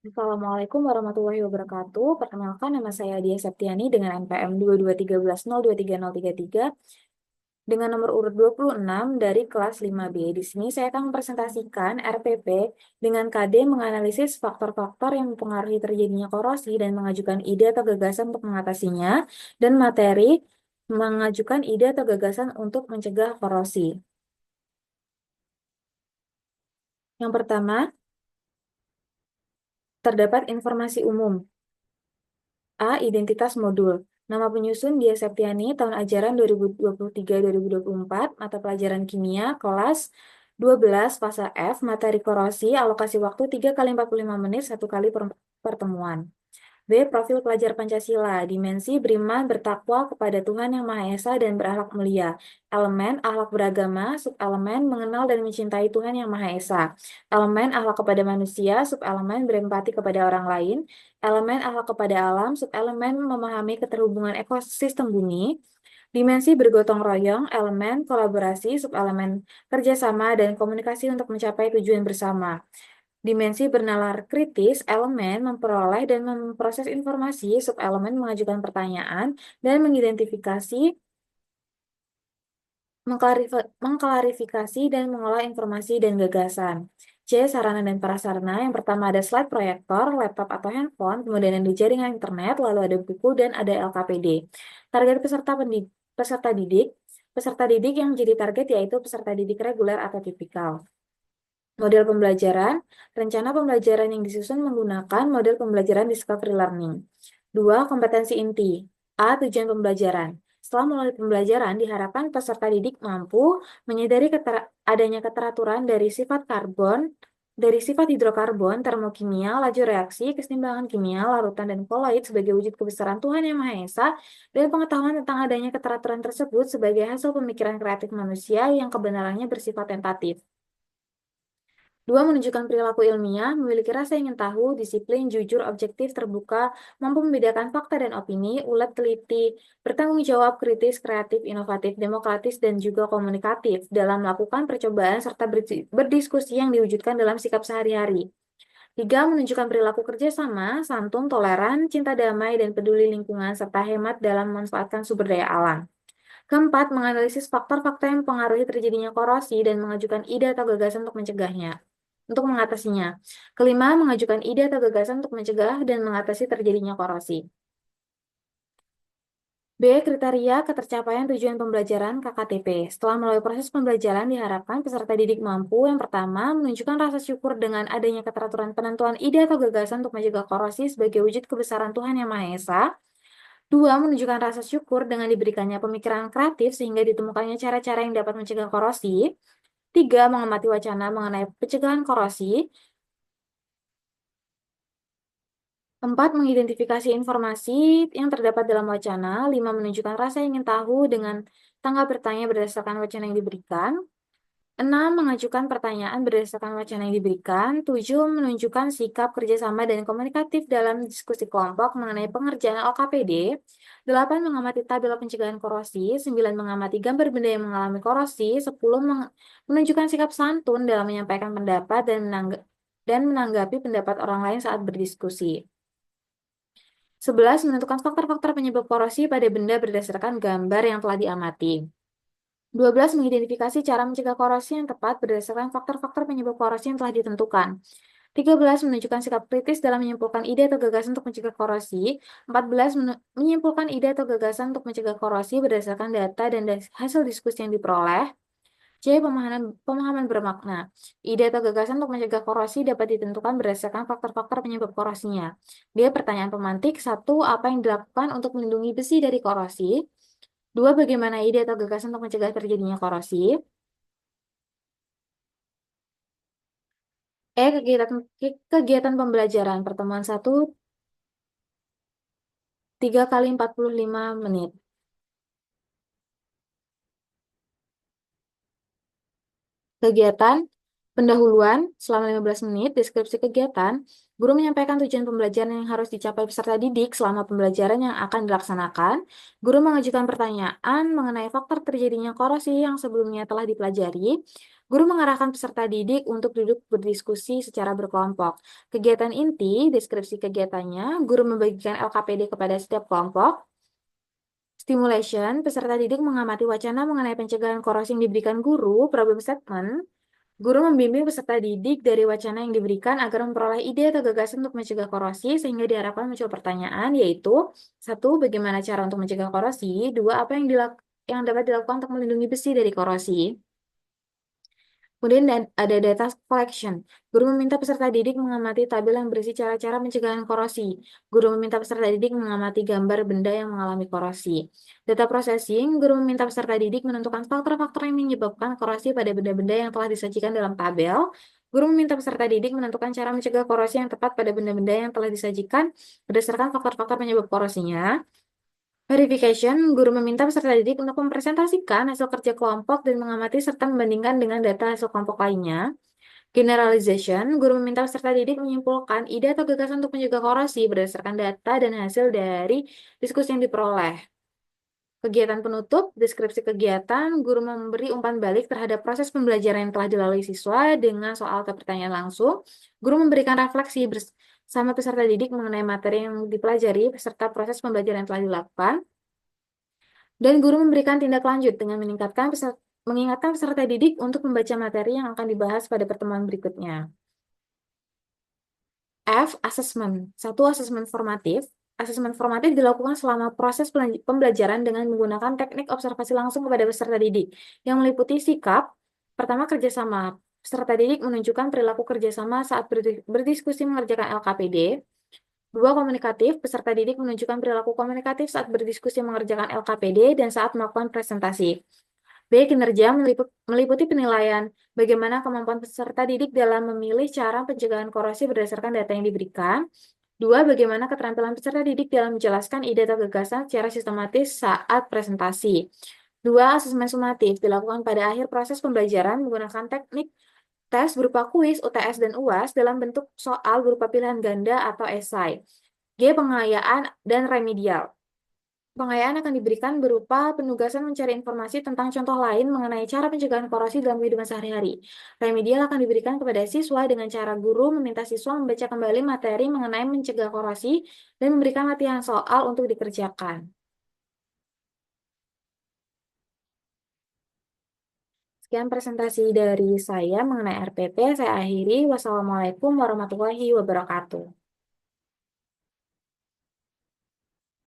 Assalamualaikum warahmatullahi wabarakatuh. Perkenalkan, nama saya Dia Septiani dengan NPM 22130333 dengan nomor urut 26 dari kelas 5B. Di sini saya akan mempresentasikan RPP dengan KD menganalisis faktor-faktor yang mempengaruhi terjadinya korosi dan mengajukan ide atau gagasan untuk mengatasinya, dan materi mengajukan ide atau gagasan untuk mencegah korosi. Yang pertama, terdapat informasi umum. A. Identitas modul. Nama penyusun Dia Septiani, tahun ajaran 2023-2024, mata pelajaran kimia, kelas 12, fase F, materi korosi, alokasi waktu 3 kali 45 menit, 1 kali pertemuan. B. Profil pelajar Pancasila. Dimensi beriman, bertakwa kepada Tuhan Yang Maha Esa dan berakhlak mulia. Elemen akhlak beragama, subelemen mengenal dan mencintai Tuhan Yang Maha Esa. Elemen akhlak kepada manusia, subelemen berempati kepada orang lain. Elemen akhlak kepada alam, subelemen memahami keterhubungan ekosistem bumi. Dimensi bergotong royong, elemen kolaborasi, subelemen kerjasama dan komunikasi untuk mencapai tujuan bersama. Dimensi bernalar kritis, elemen memperoleh dan memproses informasi, subelemen mengajukan pertanyaan, dan mengidentifikasi, mengklarifikasi, dan mengolah informasi dan gagasan. C. Sarana dan prasarana. Yang pertama ada slide proyektor, laptop atau handphone, kemudian ada jaringan internet, lalu ada buku, dan ada LKPD. Target peserta didik. Peserta didik yang menjadi target yaitu peserta didik reguler atau tipikal. Model pembelajaran, rencana pembelajaran yang disusun menggunakan model pembelajaran discovery learning. 2. Kompetensi inti. A. Tujuan pembelajaran. Setelah melalui pembelajaran, diharapkan peserta didik mampu menyadari adanya keteraturan dari sifat hidrokarbon, termokimia, laju reaksi, keseimbangan kimia, larutan, dan koloid sebagai wujud kebesaran Tuhan Yang Maha Esa, dan pengetahuan tentang adanya keteraturan tersebut sebagai hasil pemikiran kreatif manusia yang kebenarannya bersifat tentatif. 2. Menunjukkan perilaku ilmiah, memiliki rasa ingin tahu, disiplin, jujur, objektif, terbuka, mampu membedakan fakta dan opini, ulet, teliti, bertanggung jawab, kritis, kreatif, inovatif, demokratis, dan juga komunikatif dalam melakukan percobaan serta berdiskusi yang diwujudkan dalam sikap sehari-hari. 3. Menunjukkan perilaku kerjasama, santun, toleran, cinta damai, dan peduli lingkungan, serta hemat dalam memanfaatkan sumber daya alam. Keempat, menganalisis faktor-faktor yang mempengaruhi terjadinya korosi dan mengajukan ide atau gagasan untuk mengatasinya. Kelima, mengajukan ide atau gagasan untuk mencegah dan mengatasi terjadinya korosi. B. Kriteria ketercapaian tujuan pembelajaran KKTP. Setelah melalui proses pembelajaran, diharapkan peserta didik mampu yang pertama, menunjukkan rasa syukur dengan adanya keteraturan penentuan ide atau gagasan untuk mencegah korosi sebagai wujud kebesaran Tuhan Yang Maha Esa. 2. Menunjukkan rasa syukur dengan diberikannya pemikiran kreatif sehingga ditemukannya cara-cara yang dapat mencegah korosi. 3. Mengamati wacana mengenai pencegahan korosi. 4. Mengidentifikasi informasi yang terdapat dalam wacana. 5. Menunjukkan rasa ingin tahu dengan tanggap bertanya berdasarkan wacana yang diberikan. 6. Mengajukan pertanyaan berdasarkan wacana yang diberikan. 7. Menunjukkan sikap kerjasama dan komunikatif dalam diskusi kelompok mengenai pengerjaan LKPD. 8. Mengamati tabel pencegahan korosi. 9. Mengamati gambar benda yang mengalami korosi. 10. Menunjukkan sikap santun dalam menyampaikan pendapat dan menanggapi pendapat orang lain saat berdiskusi. 11. Menentukan faktor-faktor penyebab korosi pada benda berdasarkan gambar yang telah diamati. 12. Mengidentifikasi cara mencegah korosi yang tepat berdasarkan faktor-faktor penyebab korosi yang telah ditentukan. 13. Menunjukkan sikap kritis dalam menyimpulkan ide atau gagasan untuk mencegah korosi. 14. Menyimpulkan ide atau gagasan untuk mencegah korosi berdasarkan data dan hasil diskusi yang diperoleh. C. Pemahaman bermakna. Ide atau gagasan untuk mencegah korosi dapat ditentukan berdasarkan faktor-faktor penyebab korosinya. D. Pertanyaan pemantik. 1. Apa yang dilakukan untuk melindungi besi dari korosi? 2. Bagaimana ide atau gagasan untuk mencegah terjadinya korosi? E. Kegiatan pembelajaran. Pertemuan 1, 3 kali 45 menit. Kegiatan pendahuluan selama 15 menit, deskripsi kegiatan, guru menyampaikan tujuan pembelajaran yang harus dicapai peserta didik selama pembelajaran yang akan dilaksanakan. Guru mengajukan pertanyaan mengenai faktor terjadinya korosi yang sebelumnya telah dipelajari. Guru mengarahkan peserta didik untuk duduk berdiskusi secara berkelompok. Kegiatan inti, deskripsi kegiatannya, guru membagikan LKPD kepada setiap kelompok. Stimulation, peserta didik mengamati wacana mengenai pencegahan korosi yang diberikan guru, problem statement. Guru membimbing peserta didik dari wacana yang diberikan agar memperoleh ide atau gagasan untuk mencegah korosi, sehingga diharapkan muncul pertanyaan, yaitu, satu, bagaimana cara untuk mencegah korosi? Dua, apa yang dapat dilakukan untuk melindungi besi dari korosi? Kemudian ada data collection. Guru meminta peserta didik mengamati tabel yang berisi cara-cara pencegahan korosi. Guru meminta peserta didik mengamati gambar benda yang mengalami korosi. Data processing, guru meminta peserta didik menentukan faktor-faktor yang menyebabkan korosi pada benda-benda yang telah disajikan dalam tabel. Guru meminta peserta didik menentukan cara mencegah korosi yang tepat pada benda-benda yang telah disajikan berdasarkan faktor-faktor penyebab korosinya. Verification, guru meminta peserta didik untuk mempresentasikan hasil kerja kelompok dan mengamati serta membandingkan dengan data hasil kelompok lainnya. Generalization, guru meminta peserta didik menyimpulkan ide atau gagasan untuk mencegah korosi berdasarkan data dan hasil dari diskusi yang diperoleh. Kegiatan penutup, deskripsi kegiatan, guru memberi umpan balik terhadap proses pembelajaran yang telah dilalui siswa dengan soal atau pertanyaan langsung. Guru memberikan refleksi bersama peserta didik mengenai materi yang dipelajari beserta proses pembelajaran yang telah dilakukan. Dan guru memberikan tindak lanjut dengan mengingatkan peserta didik untuk membaca materi yang akan dibahas pada pertemuan berikutnya. F. Assessment. Satu, asesmen formatif. Asesmen formatif dilakukan selama proses pembelajaran dengan menggunakan teknik observasi langsung kepada peserta didik, yang meliputi sikap, pertama, kerjasama. Peserta didik menunjukkan perilaku kerjasama saat berdiskusi mengerjakan LKPD. Dua, komunikatif. Peserta didik menunjukkan perilaku komunikatif saat berdiskusi mengerjakan LKPD dan saat melakukan presentasi. B. Kinerja meliputi penilaian bagaimana kemampuan peserta didik dalam memilih cara pencegahan korosi berdasarkan data yang diberikan. Dua, bagaimana keterampilan peserta didik dalam menjelaskan ide atau gagasan secara sistematis saat presentasi. Dua, asesmen sumatif dilakukan pada akhir proses pembelajaran menggunakan teknik tes berupa kuis, UTS, dan UAS dalam bentuk soal berupa pilihan ganda atau esai. G. Pengayaan dan remedial. Pengayaan akan diberikan berupa penugasan mencari informasi tentang contoh lain mengenai cara pencegahan korosi dalam kehidupan sehari-hari. Remedial akan diberikan kepada siswa dengan cara guru meminta siswa membaca kembali materi mengenai mencegah korosi dan memberikan latihan soal untuk dikerjakan. Sekian presentasi dari saya mengenai RPP. Saya akhiri. Wassalamualaikum warahmatullahi wabarakatuh.